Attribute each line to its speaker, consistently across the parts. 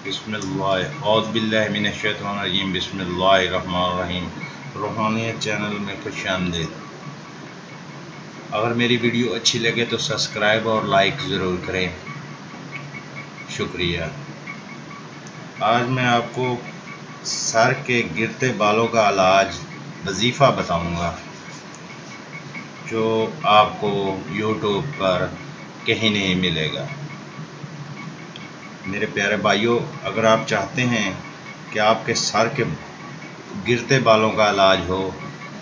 Speaker 1: بسم اللہ اعوذ باللہ من الشیطان الرجیم بسم اللہ الرحمن الرحیم۔ روحانیت چینل میں خوش آمدید۔ اگر میری ویڈیو اچھی لگے تو سبسکرائب اور لائک ضرور کریں، شکریہ۔ آج میں آپ کو سر کے گرتے بالوں کا علاج وظیفہ بتاؤں گا، جو آپ کو یوٹیوب پر کہیں نہیں ملے گا۔ میرے پیارے بھائیوں، اگر آپ چاہتے ہیں کہ آپ کے سر کے گرتے بالوں کا علاج ہو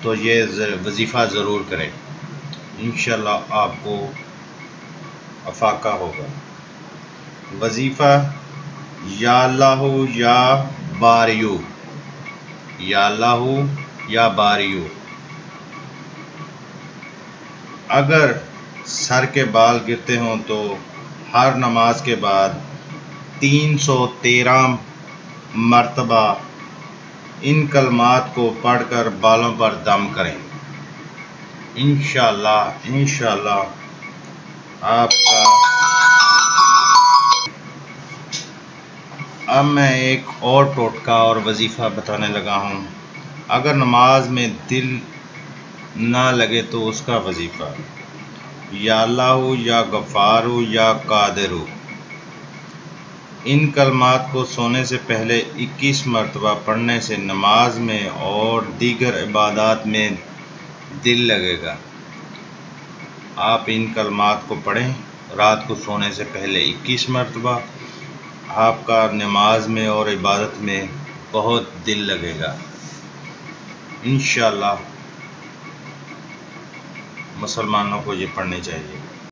Speaker 1: تو یہ وظیفہ ضرور کریں، انشاءاللہ آپ کو افاقہ ہوگا۔ وظیفہ یا اللہ یا باریو، یا اللہ یا باریو۔ اگر سر کے بال گرتے ہوں تو ہر نماز کے بعد 313 مرتبہ ان کلمات کو پڑھ کر بالوں پر دم کریں، انشاءاللہ آپ کا۔ اب میں ایک اور ٹوٹکا اور وظیفہ بتانے لگا ہوں۔ اگر نماز میں دل نہ لگے تو اس کا وظیفہ یا اللہ یا غفار یا قادر۔ ان کلمات کو سونے سے پہلے 21 مرتبہ پڑھنے سے نماز میں اور دیگر عبادات میں دل لگے گا۔ آپ ان کلمات کو پڑھیں رات کو سونے سے پہلے 21 مرتبہ، آپ کا نماز میں اور عبادت میں بہت دل لگے گا۔ انشاءاللہ مسلمانوں کو یہ پڑھنی چاہیے۔